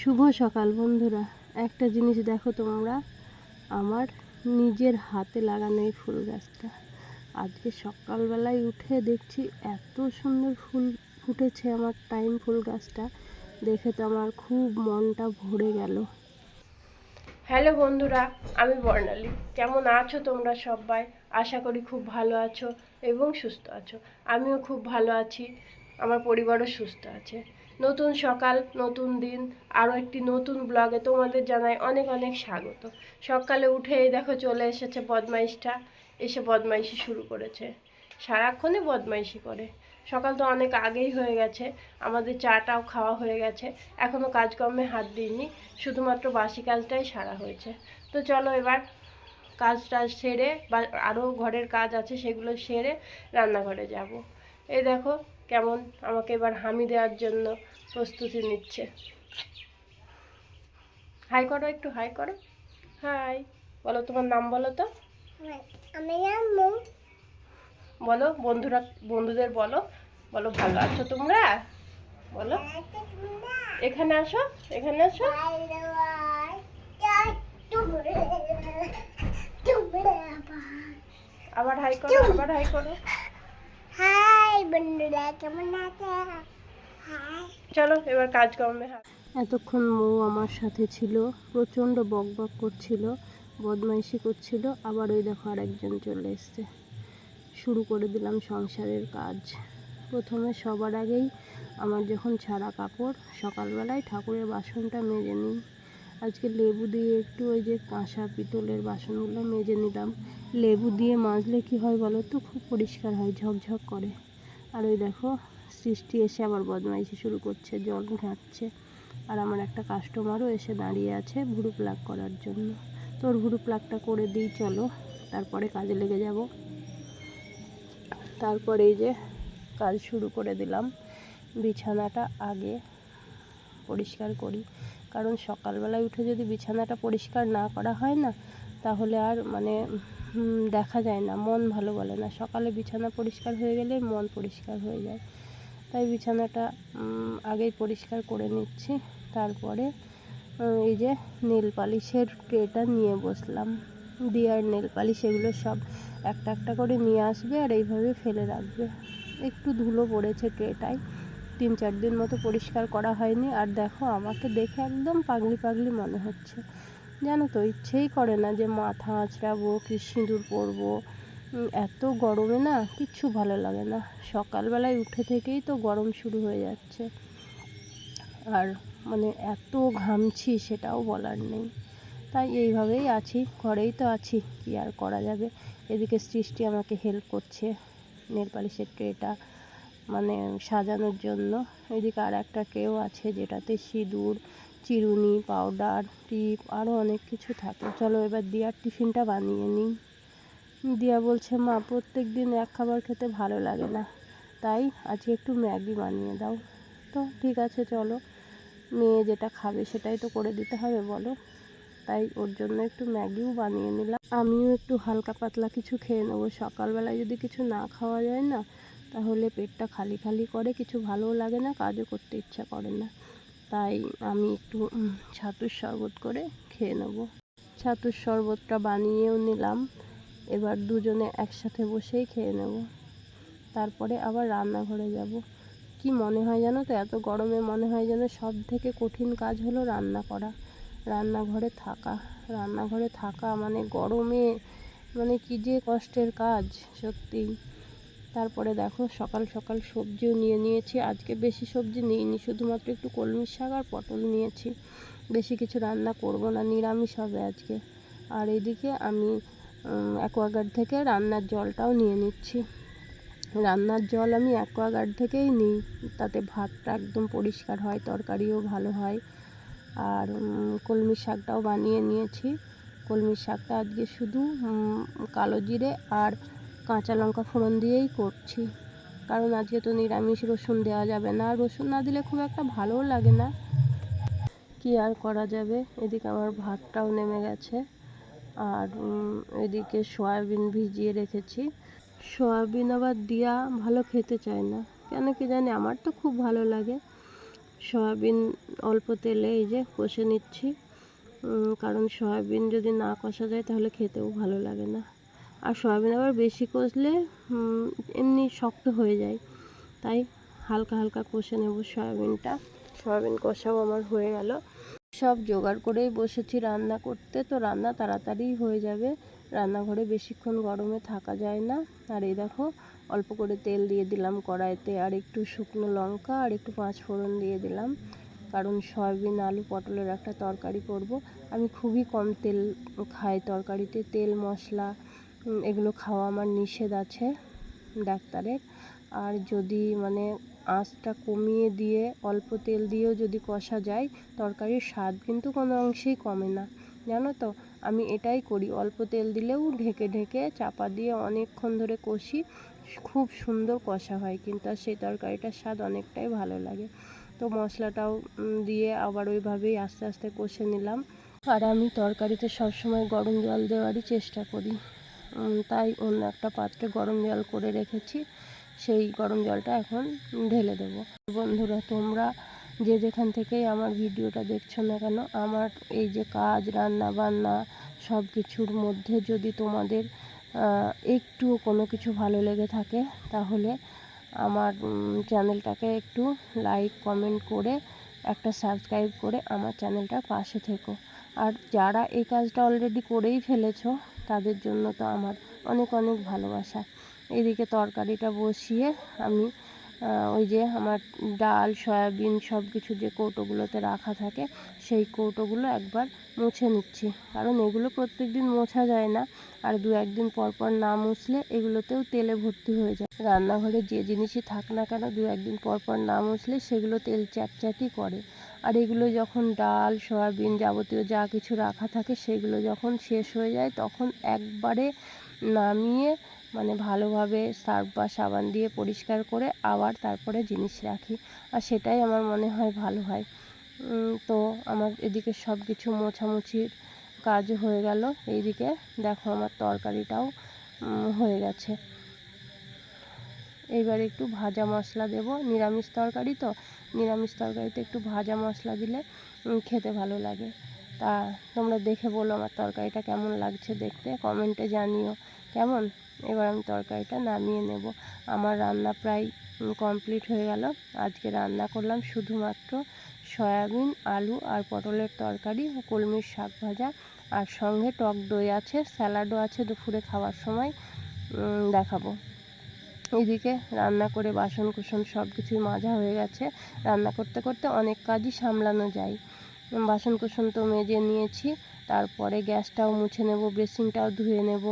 শুভ সকাল বন্ধুরা। একটা জিনিস দেখো তোমরা, আমার নিজের হাতে লাগানো এই ফুল গাছটা। আজকে সকালবেলায় উঠে দেখছি এত সুন্দর ফুল ফুটেছে আমার টাইম ফুল গাছটা দেখে তো আমার খুব মনটা ভরে গেল। হ্যালো বন্ধুরা, আমি বর্ণালী। কেমন আছো তোমরা সবাই? আশা করি খুব ভালো আছো এবং সুস্থ আছো। আমিও খুব ভালো আছি, আমার পরিবারও সুস্থ আছে। নতুন সকাল, নতুন দিন, আরও একটি নতুন ব্লগে তোমাদের জানাই অনেক অনেক স্বাগত। সকালে উঠেই দেখো চলে এসেছে বদমাইশটা, এসে বদমাইশি শুরু করেছে। সারাক্ষণে বদমাইশি করে। সকাল তো অনেক আগেই হয়ে গেছে, আমাদের চাটাও খাওয়া হয়ে গেছে, এখনও কাজকর্মে হাত দিইনি, শুধুমাত্র বাসি কাজটাই সারা হয়েছে। তো চলো এবার কাজটা সেরে বা আরও ঘরের কাজ আছে সেগুলো সেরে রান্নাঘরে যাব। এই দেখো কেমন আমাকে এবার হামি দেওয়ার জন্য প্রস্তুতি নিচ্ছে। হাই করো, একটু হাই করো। হাই বলো, তোমার নাম বলো তো। বলো বন্ধুরা, বন্ধুদের বলো, বলো ভালো আছো তোমরা, বলো। এখানে আসো, এখানে আসো। আবার হাই করো, আবার হাই করো। হাই বন্ধুরা, কেমন আছো? চলো এবার কাজকর্মে হাত। এতক্ষণ মৌ আমার সাথে ছিল, প্রচণ্ড বকবক করছিল, বদমাইশি করছিল। আবার ওই দেখো আরেকজন চলে এসছে। শুরু করে দিলাম সংসারের কাজ। প্রথমে সবার আগেই আমার যখন ছাড়া কাপড়, সকালবেলায় ঠাকুরের বাসনটা মেজে নিই। আজকে লেবু দিয়ে একটু ওই যে কাঁসা পিতলের বাসনগুলো মেজে নিলাম। লেবু দিয়ে মাজলে কি হয় বলো তো, খুব পরিষ্কার হয়, ঝকঝক করে। আর ওই দেখো সৃষ্টি এসে আবার বদমাইশি শুরু করছে, জল ঘাঁটছে। আর আমার একটা কাস্টমারও এসে দাঁড়িয়ে আছে ভুরু প্লাগ করার জন্য। তোর ভুরু প্লাগটা করে দিই চলো, তারপরে কাজে লেগে যাব। তারপরে এই যে কাজ শুরু করে দিলাম। বিছানাটা আগে পরিষ্কার করি, কারণ সকালবেলায় উঠে যদি বিছানাটা পরিষ্কার না করা হয় না, তাহলে আর দেখা যায় না, মন ভালো বলে না। সকালে বিছানা পরিষ্কার হয়ে গেলে মন পরিষ্কার হয়ে যায়। তাই বিছানাটা আগেই পরিষ্কার করে নিচ্ছি। তারপরে এই যে নেল পালিশের ট্রেটা নিয়ে বসলাম। দিয়ার নেল পালিশ এগুলো সব একটা একটা করে নিয়ে আসবে আর এইভাবে ফেলে রাখবে। একটু ধুলো পড়েছে ট্রেটায়, 3-4 দিন মতো পরিষ্কার করা হয়নি। আর দেখো আমাকে দেখে একদম পাগলি পাগলি মনে হচ্ছে, জানো তো। ইচ্ছেই করে না যে মাথা আঁচড়াবো কি সিঁদুর পরবো। এত গরমে না কিচ্ছু ভালো লাগে না। সকালবেলায় উঠে থেকেই তো গরম শুরু হয়ে যাচ্ছে, আর এত ঘামছি সেটাও বলার নেই। তাই এইভাবেই আছি, ঘরেই তো আছি, কি আর করা যাবে। এদিকে সৃষ্টি আমাকে হেল্প করছে নেল পালিশের ট্রেটা সাজানোর জন্য। এদিকে আর একটা ট্রেও আছে যেটাতে সিঁদুর, চিরুনি, পাউডার, টিপ আরও অনেক কিছু থাকে। চলো এবার দিয়ার টিফিনটা বানিয়ে নিই। দিয়া বলছে মা প্রত্যেক দিন এক খাবার খেতে ভালো লাগে না, তাই আজকে একটু ম্যাগি বানিয়ে দাও। তো ঠিক আছে চলো, মেয়ে যেটা খাবে সেটাই তো করে দিতে হবে বলো। তাই ওর জন্য একটু ম্যাগিও বানিয়ে নিলাম। আমিও একটু হালকা পাতলা কিছু খেয়ে নেবো। সকালবেলায় যদি কিছু না খাওয়া যায় না, তাহলে পেটটা খালি খালি করে, কিছু ভালোও লাগে না, কাজও করতে ইচ্ছা করে না। তাই আমি একটু ছাতুর শরবত করে খেয়ে নেবো। ছাতুর শরবতটা বানিয়েও নিলাম, এবার দুজনে একসাথে বসেই খেয়ে নেব। তারপরে আবার রান্নাঘরে যাব। কি মনে হয় জানো তো, এত গরমে মনে হয় যেন সব থেকে কঠিন কাজ হলো রান্না করা, রান্নাঘরে থাকা। রান্নাঘরে থাকা গরমে কি যে কষ্টের কাজ সত্যিই। তারপরে দেখো সকাল সকাল সবজিও নিয়ে নিয়েছি। আজকে বেশি সবজি নিইনি, শুধুমাত্র একটু কলমি শাক আর পটল নিয়েছি। বেশি কিছু রান্না করব না, নিরামিষ হবে আজকে। আর এদিকে আমি অ্যাকোয়াগার্ড থেকে রান্নার জলটাও নিয়ে নিচ্ছি। রান্নার জল আমি অ্যাকোয়াগার্ড থেকেই নিই, তাতে ভাতটা একদম পরিষ্কার হয়, তরকারিও ভালো হয়। আর কলমি শাকটাও বানিয়ে নিয়েছি। কলমি শাকটা আজকে শুধু কালো জিরে আর কাঁচা লঙ্কা ফোড়ন দিয়েই করছি, কারণ আজকে তো নিরামিষ, রসুন দেওয়া যাবে না। রসুন না দিলে খুব একটা ভালোও লাগে না, কি আর করা যাবে। এদিকে আমার ভাতটাও নেমে গেছে। আর এদিকে সয়াবিন ভিজিয়ে রেখেছি। সয়াবিন আবার দিয়া ভালো খেতে চায় না, কেন কি জানি, আমার তো খুব ভালো লাগে। সয়াবিন অল্প তেলে এই যে কষে নিচ্ছি, কারণ সয়াবিন যদি না কষা যায় তাহলে খেতেও ভালো লাগে না। আর সয়াবিন আবার বেশি কষলে এমনি শক্ত হয়ে যায়, তাই হালকা হালকা কষে নেব সয়াবিনটা। সয়াবিন কষাও আমার হয়ে গেল। সব জোগাড় করেই বসেছি রান্না করতে, তো রান্না তাড়াতাড়ি হয়ে যাবে। রান্নাঘরে বেশিক্ষণ গরমে থাকা যায় না। আর এই দেখো অল্প করে তেল দিয়ে দিলাম কড়াইতে, আর একটু শুকনো লঙ্কা আর একটু পাঁচফোড়ন দিয়ে দিলাম, কারণ সয়াবিন আলু পটলের একটা তরকারি করব। আমি খুবই কম তেল খাই তরকারিতে, তেল মশলা এগুলো খাওয়া আমার নিষেধ আছে ডাক্তারের। আর যদি মানে আঁচটা কমিয়ে দিয়ে অল্প তেল দিয়েও যদি কষা যায়, তরকারির স্বাদ কিন্তু কোনো অংশেই কমে না, জানো তো। আমি এটাই করি, অল্প তেল দিলেও ঢেকে ঢেকে চাপা দিয়ে অনেকক্ষণ ধরে কষি, খুব সুন্দর কষা হয় কিন্তু, আর সেই তরকারিটার স্বাদ অনেকটাই ভালো লাগে। তো মশলাটাও দিয়ে আবার ওইভাবেই আস্তে আস্তে কষে নিলাম। আর আমি তরকারিতে সবসময় গরম জল দেওয়ারই চেষ্টা করি, তাই অন্য একটা পাত্রে গরম জল করে রেখেছি, সেই গরম জলটা এখন ঢেলে দেব। বন্ধুরা, তোমরা যে যেখান থেকেই আমার ভিডিওটা দেখছো না কেন, আমার এই যে কাজ রান্না বান্না সব কিছুর মধ্যে যদি তোমাদের একটুও কোনো কিছু ভালো লেগে থাকে, তাহলে আমার চ্যানেলটাকে একটু লাইক কমেন্ট করে একটা সাবস্ক্রাইব করে আমার চ্যানেলটার পাশে থেকো। আর যারা এই কাজটা অলরেডি করেই ফেলেছো, তাদের জন্য তো আমার অনেক অনেক ভালোবাসা। এইদিকে তরকারিটা বসিয়ে আমি ওই যে আমার ডাল সয়াবিন সব কিছু যে কৌটোগুলোতে রাখা থাকে, সেই কৌটোগুলো একবার মুছে নিচ্ছি, কারণ এগুলো প্রত্যেক দিন মোছা যায় না, আর দু একদিন পর পর না মুছলে এগুলোতেও তেলে ভর্তি হয়ে যায়। রান্নাঘরে যে জিনিসই থাক না কেন, দু একদিন পর পর না মুছলে সেগুলো তেল চ্যাটচ্যাটই করে। আর এগুলো যখন ডাল সয়াবিন যাবতীয় যা কিছু রাখা থাকে, সেগুলো যখন শেষ হয়ে যায়, তখন একবারে নামিয়ে মানে ভালোভাবে সার্ফ বা সাবান দিয়ে পরিষ্কার করে আবার তারপরে জিনিস রাখি, আর সেটাই আমার মনে হয় ভালো হয়। তো আমার এদিকে সব কিছু মোছামুছির কাজ হয়ে গেল। এইদিকে দেখো আমার তরকারিটাও হয়ে গেছে। এইবার একটু ভাজা মশলা দেব, নিরামিষ তরকারি তো, নিরামিষ তরকারিতে একটু ভাজা মশলা দিলে খেতে ভালো লাগে। তা তোমরা দেখে বলো আমার তরকারিটা কেমন লাগছে দেখতে, কমেন্টে জানিও কেমন। এবার আমি তরকারিটা নামিয়ে নেব। আমার রান্না প্রায় কমপ্লিট হয়ে গেল। আজকে রান্না করলাম শুধুমাত্র সয়াবিন আলু আর পটলের তরকারি, কলমির শাক ভাজা, আর সঙ্গে টক দই আছে, স্যালাডও আছে দুপুরে খাওয়ার সময় দেখাবো। এদিকে রান্না করে বাসন কুসন সব কিছুই মাজা হয়ে গেছে। রান্না করতে করতে অনেক কাজই সামলানো যায়। বাসন কুসন তো মেজে নিয়েছি, তারপরে গ্যাসটাও মুছে নেব, বেসিনটাও ধুয়ে নেব।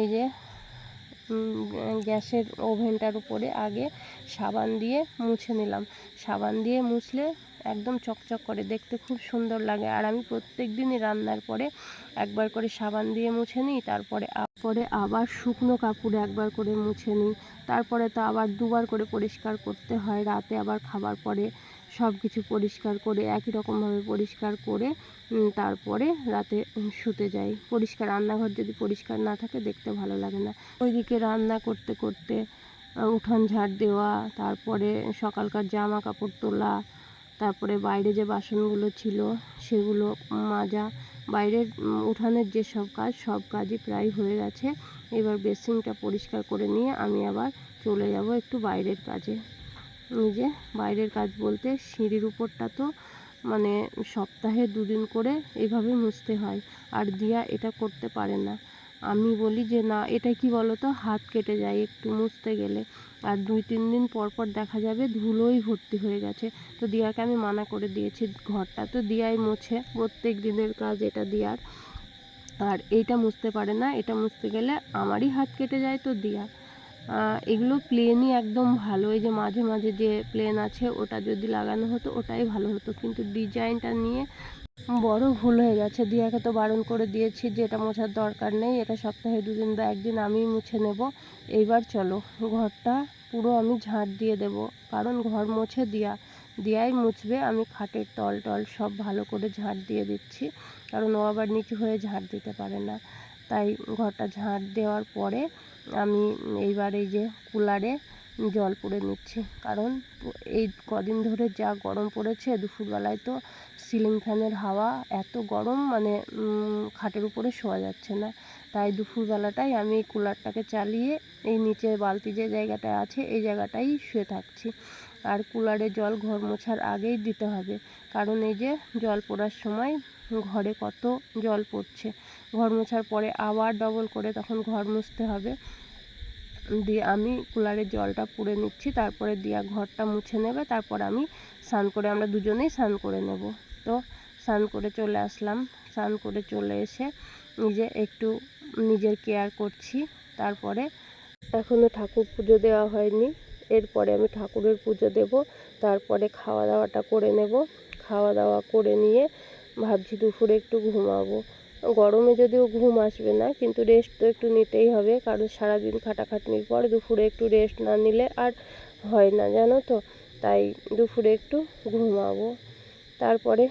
এই যে গ্যাসের ওভেনটার উপরে আগে সাবান দিয়ে মুছে নিলাম। সাবান দিয়ে মুছলে একদম চকচক করে, দেখতে খুব সুন্দর লাগে। আর আমি প্রত্যেক দিনই রান্নার পরে একবার করে সাবান দিয়ে মুছে নিই, তারপরে আবার শুকনো কাপড়ে একবার করে মুছে নিই, তারপরে তো আবার দুবার করে পরিষ্কার করতে হয়। রাতে আবার খাবার পরে সব কিছু পরিষ্কার করে একই রকমভাবে পরিষ্কার করে তারপরে রাতে শুতে যাই। পরিষ্কার রান্নাঘর যদি পরিষ্কার না থাকে দেখতে ভালো লাগে না। ওইদিকে রান্না করতে করতে উঠান ঝাড় দেওয়া, তারপরে সকালকার জামা কাপড় তোলা, তারপরে বাইরে যে বাসনগুলো ছিল সেগুলো মাজা, বাইরের উঠানের যেসব কাজ সব কাজই প্রায় হয়ে গেছে। এবার বেসিনটা পরিষ্কার করে নিয়ে আমি আবার চলে যাব একটু বাইরের কাজে। এই যে বাইরের কাজ বলতে সিঁড়ির উপরটা তো মানে সপ্তাহে 2 দিন করে এইভাবে মুছতে হয়, আর দিয়া এটা করতে পারে না। আমি বলি যে না, এটা কি বলো তো, হাত কেটে যায় একটু মুছতে গেলে, আর 2-3 দিন পর পর দেখা যাবে ধুলোই ভর্তি হয়ে গেছে। তো দিয়াকে আমি মানা করে দিয়েছি, ঘরটা তো দিয়াই মোছে, প্রত্যেক দিনের কাজ এটা দিয়ার, আর এইটা মুছতে পারে না, এটা মুছতে গেলে আমারই হাত কেটে যায়। তো দিয়া এগুলো প্লেনই একদম ভালো, এই যে মাঝে মাঝে যে প্লেন আছে ওটা যদি লাগানো হতো ওটাই ভালো হতো, কিন্তু ডিজাইনটা নিয়ে বড় ভুল হয়ে গেছে। দিয়াকে তো বারণ করে দিয়েছি যে এটা মোছার দরকার নেই, এটা সপ্তাহে 2 দিন বা 1 দিন আমিই মুছে নেব। এইবার চলো ঘরটা পুরো আমি ঝাঁট দিয়ে দেব, কারণ ঘর মুছে দিয়াই মুছবে। আমি খাটের তল টল সব ভালো করে ঝাঁট দিয়ে দিচ্ছি, কারণ ও আবার নিচু হয়ে ঝাঁট দিতে পারে না। তাই ঘরটা ঝাঁট দেওয়ার পরে আমি এইবার এই যে কুলারে জল পুড়ে নিচ্ছি। কারণ এই কদিন ধরে যা গরম পড়েছে, দুপুরবেলায় তো সিলিং ফ্যানের হাওয়া এত গরম, মানে খাটের উপরে শোয়া যাচ্ছে না। তাই দুপুরবেলাটাই আমি এই কুলারটাকে চালিয়ে এই নিচে বালতি যে জায়গাটা আছে এই জায়গাটাই শুয়ে থাকছি। আর কুলারে জল ঘর মোছার আগেই দিতে হবে, কারণ এই যে জল পড়ার সময় ঘরে কত জল পড়ছে, ঘর মোছার পরে আবার ডবল করে তখন ঘর মুছতে হবে। দিয়ে আমি কুলারের জলটা পুড়ে নিচ্ছি, তারপরে দিয়া ঘরটা মুছে নেবে, তারপর আমি স্নান করে, আমরা দুজনেই স্নান করে নেব। তো স্নান করে চলে আসলাম। স্নান করে চলে এসে নিজে একটু নিজের কেয়ার করছি। তারপরে এখনও ঠাকুর পুজো দেওয়া হয়নি, এরপরে আমি ঠাকুরের পুজো দেব, তারপরে খাওয়া দাওয়াটা করে নেব। খাওয়া দাওয়া করে নিয়ে ভাবছি দুপুরে একটু ঘুমাবো। গরমে যদিও ঘুম আসবে না, কিন্তু রেস্ট তো একটু নিতেই হবে, কারণ সারাদিন খাটাখাটনির পর দুপুরে একটু রেস্ট না নিলে আর হয় না, জানো তো। তাই দুপুরে একটু ঘুমাবো। তারপরে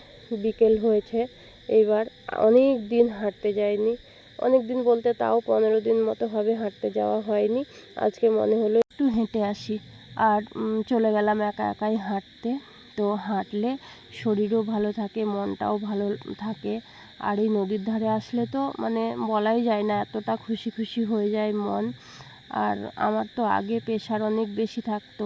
বিকেল হয়েছে। এইবার অনেক দিন হাঁটতে যাইনি, অনেক দিন বলতে তাও 15 দিন মতো হবে হাঁটতে যাওয়া হয়নি। আজকে মনে হলো একটু হেঁটে আসি, আর চলে গেলাম একা একাই হাঁটতে। তো হাঁটলে শরীরও ভালো থাকে, মনটাও ভালো থাকে। আর এই নদীর ধারে আসলে তো মানে বলাই যায় না, এতটা খুশি খুশি হয়ে যায় মন। আর আমার তো আগে প্রেশার অনেক বেশি থাকতো,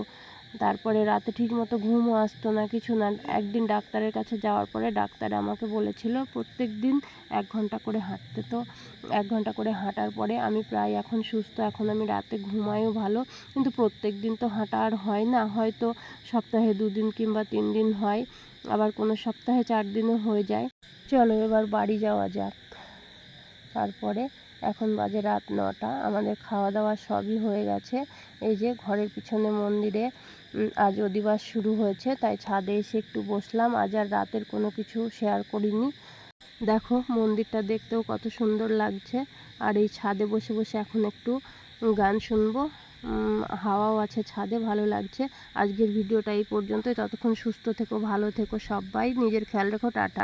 তারপরে রাতে ঠিকমতো ঘুমও আসতো না, কিছু না। একদিন ডাক্তারের কাছে যাওয়ার পরে ডাক্তার আমাকে বলেছিল প্রত্যেক দিন 1 ঘন্টা করে হাঁটতে। তো 1 ঘন্টা করে হাঁটার পরে আমি প্রায় এখন সুস্থ, এখন আমি রাতে ঘুমাইও ভালো। কিন্তু প্রত্যেক দিন তো হাঁটা আর হয় না, হয়তো সপ্তাহে 2 দিন কিংবা 3 দিন হয়, আবার কোনো সপ্তাহে 4 দিনও হয়ে যায়। চলো এবার বাড়ি যাওয়া যাক। তারপরে এখন বাজে রাত 9টা, আমাদের খাওয়া দাওয়া সবই হয়ে গেছে। এই যে ঘরের পিছনে মন্দিরে আজ অধিবাস শুরু হয়েছে, তাই ছাদে এসে একটু বসলাম। আজ আর রাতের কোনো কিছু শেয়ার করিনি। দেখো মন্দিরটা দেখতেও কত সুন্দর লাগছে। আর এই ছাদে বসে বসে এখন একটু গান শুনবো, হাওয়াও আছে ছাদে, ভালো লাগছে। আজকের ভিডিওটা এই পর্যন্তই। ততক্ষণ সুস্থ থেকো, ভালো থেকো, সবাই নিজের খেয়াল রেখো। টাটা।